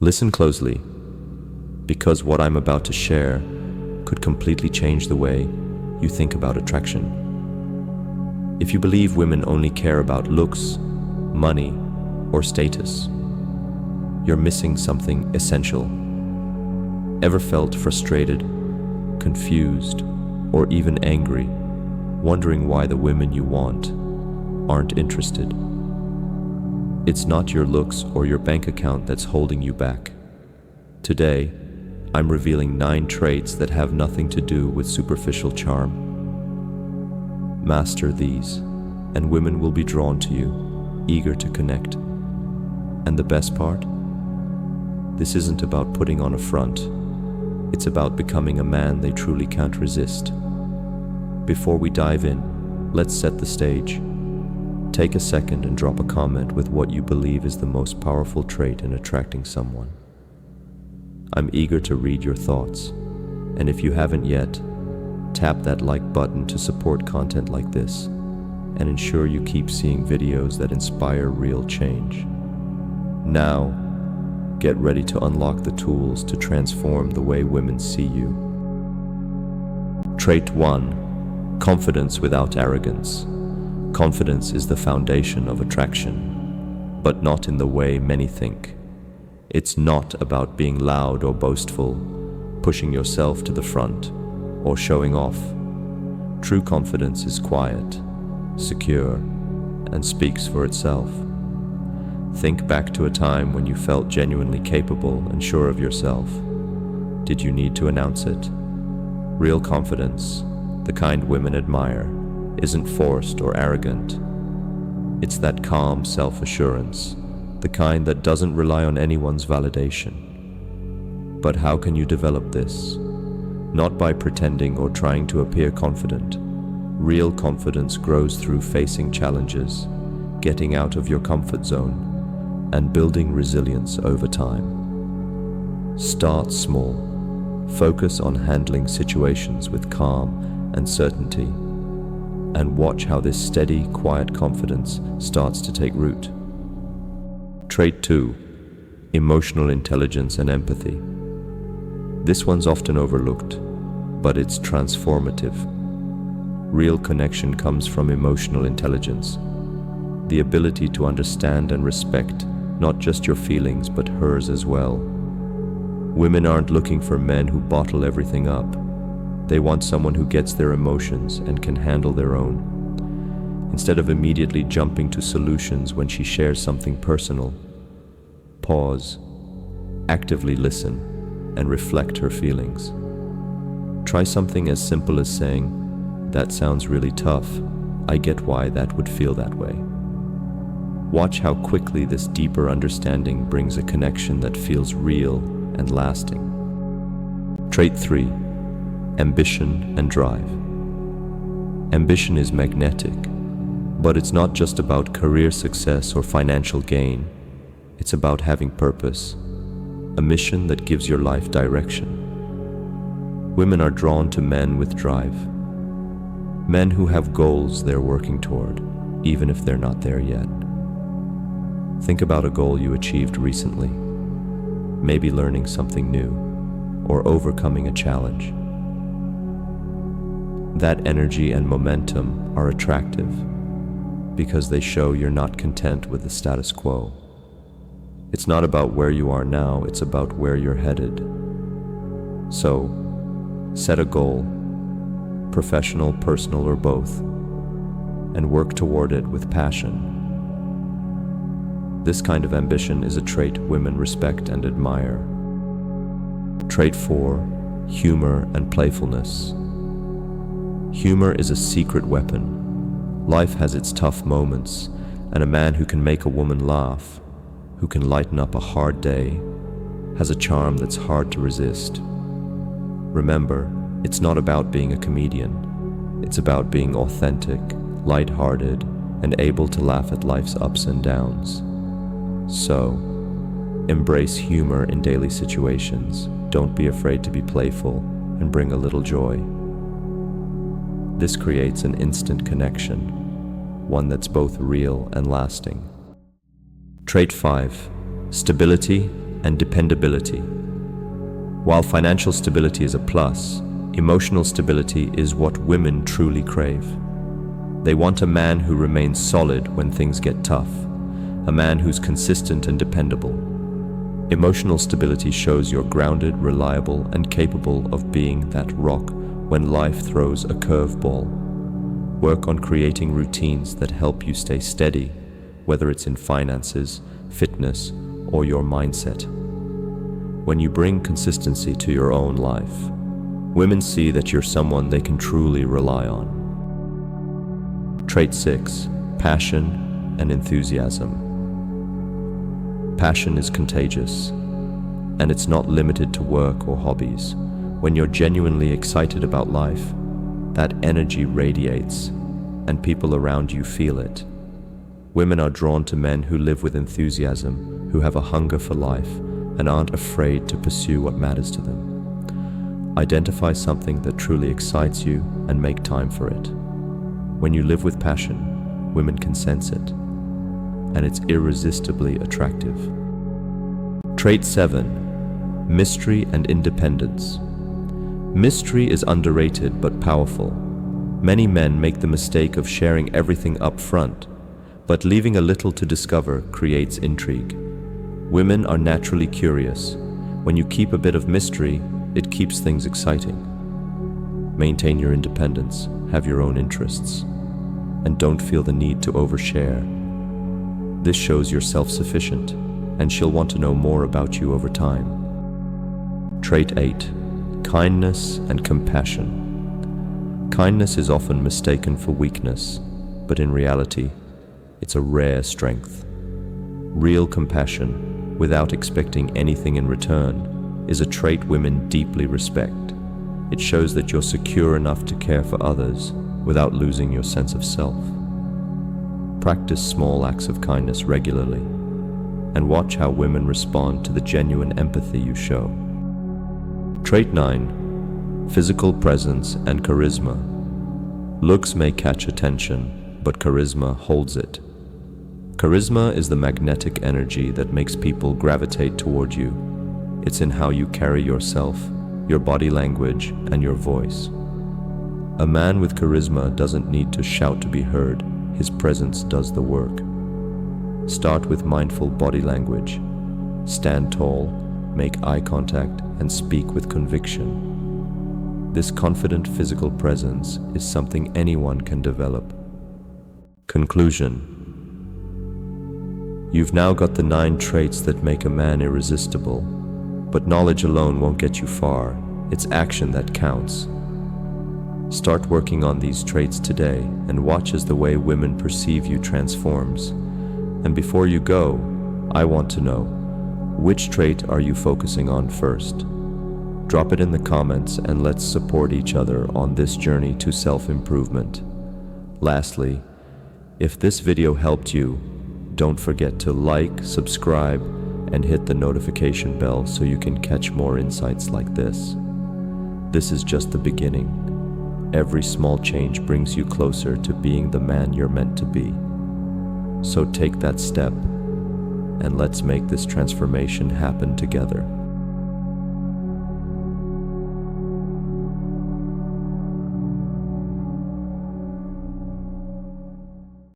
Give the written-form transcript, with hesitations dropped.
Listen closely, because what I'm about to share could completely change the way you think about attraction. If you believe women only care about looks, money, or status, you're missing something essential. Ever felt frustrated, confused, or even angry, wondering why the women you want aren't interested? It's not your looks or your bank account that's holding you back. Today, I'm revealing 9 traits that have nothing to do with superficial charm. Master these, and women will be drawn to you, eager to connect. And the best part? This isn't about putting on a front. It's about becoming a man they truly can't resist. Before we dive in, let's set the stage. Take a second and drop a comment with what you believe is the most powerful trait in attracting someone. I'm eager to read your thoughts, and if you haven't yet, tap that like button to support content like this, and ensure you keep seeing videos that inspire real change. Now, get ready to unlock the tools to transform the way women see you. Trait 1. Confidence without arrogance. Confidence is the foundation of attraction, but not in the way many think. It's not about being loud or boastful, pushing yourself to the front, or showing off. True confidence is quiet, secure, and speaks for itself. Think back to a time when you felt genuinely capable and sure of yourself. Did you need to announce it? Real confidence, the kind women admire, isn't forced or arrogant. It's that calm self-assurance, the kind that doesn't rely on anyone's validation. But how can you develop this? Not by pretending or trying to appear confident. Real confidence grows through facing challenges, getting out of your comfort zone, and building resilience over time. Start small. Focus on handling situations with calm and certainty, and watch how this steady, quiet confidence starts to take root. Trait 2. Emotional intelligence and empathy. This one's often overlooked, but it's transformative. Real connection comes from emotional intelligence, the ability to understand and respect not just your feelings, but hers as well. Women aren't looking for men who bottle everything up. They want someone who gets their emotions and can handle their own. Instead of immediately jumping to solutions when she shares something personal, pause, actively listen, and reflect her feelings. Try something as simple as saying, "That sounds really tough. I get why that would feel that way." Watch how quickly this deeper understanding brings a connection that feels real and lasting. Trait 3. Ambition and drive. Ambition is magnetic, but it's not just about career success or financial gain. It's about having purpose, a mission that gives your life direction. Women are drawn to men with drive, men who have goals they're working toward, even if they're not there yet. Think about a goal you achieved recently, maybe learning something new or overcoming a challenge. That energy and momentum are attractive because they show you're not content with the status quo. It's not about where you are now, it's about where you're headed. So, set a goal, professional, personal, or both, and work toward it with passion. This kind of ambition is a trait women respect and admire. Trait 4. Humor and playfulness. Humor is a secret weapon. Life has its tough moments, and a man who can make a woman laugh, who can lighten up a hard day, has a charm that's hard to resist. Remember, it's not about being a comedian. It's about being authentic, lighthearted, and able to laugh at life's ups and downs. So, embrace humor in daily situations. Don't be afraid to be playful and bring a little joy. This creates an instant connection, one that's both real and lasting. Trait 5. Stability and dependability. While financial stability is a plus, emotional stability is what women truly crave. They want a man who remains solid when things get tough, a man who's consistent and dependable. Emotional stability shows you're grounded, reliable, and capable of being that rock when life throws a curveball. Work on creating routines that help you stay steady, whether it's in finances, fitness, or your mindset. When you bring consistency to your own life, women see that you're someone they can truly rely on. Trait 6. Passion and enthusiasm. Passion is contagious, and it's not limited to work or hobbies. When you're genuinely excited about life, that energy radiates, and people around you feel it. Women are drawn to men who live with enthusiasm, who have a hunger for life, and aren't afraid to pursue what matters to them. Identify something that truly excites you and make time for it. When you live with passion, women can sense it, and it's irresistibly attractive. Trait 7. Mystery and independence. Mystery is underrated but powerful. Many men make the mistake of sharing everything up front, but leaving a little to discover creates intrigue. Women are naturally curious. When you keep a bit of mystery, it keeps things exciting. Maintain your independence, have your own interests, and don't feel the need to overshare. This shows you're self-sufficient, and she'll want to know more about you over time. Trait 8. Kindness and compassion. Kindness is often mistaken for weakness, but in reality, it's a rare strength. Real compassion, without expecting anything in return, is a trait women deeply respect. It shows that you're secure enough to care for others without losing your sense of self. Practice small acts of kindness regularly, and watch how women respond to the genuine empathy you show. Trait 9. Physical presence and charisma. Looks may catch attention, but charisma holds it. Charisma is the magnetic energy that makes people gravitate toward you. It's in how you carry yourself, your body language, and your voice. A man with charisma doesn't need to shout to be heard. His presence does the work. Start with mindful body language. Stand tall, make eye contact, and speak with conviction. This confident physical presence is something anyone can develop. Conclusion. You've now got the 9 traits that make a man irresistible, but knowledge alone won't get you far. It's action that counts. Start working on these traits today and watch as the way women perceive you transforms. And before you go, I want to know, which trait are you focusing on first? Drop it in the comments and let's support each other on this journey to self-improvement. Lastly, if this video helped you, don't forget to like, subscribe, and hit the notification bell so you can catch more insights like this. This is just the beginning. Every small change brings you closer to being the man you're meant to be. So take that step, and let's make this transformation happen together.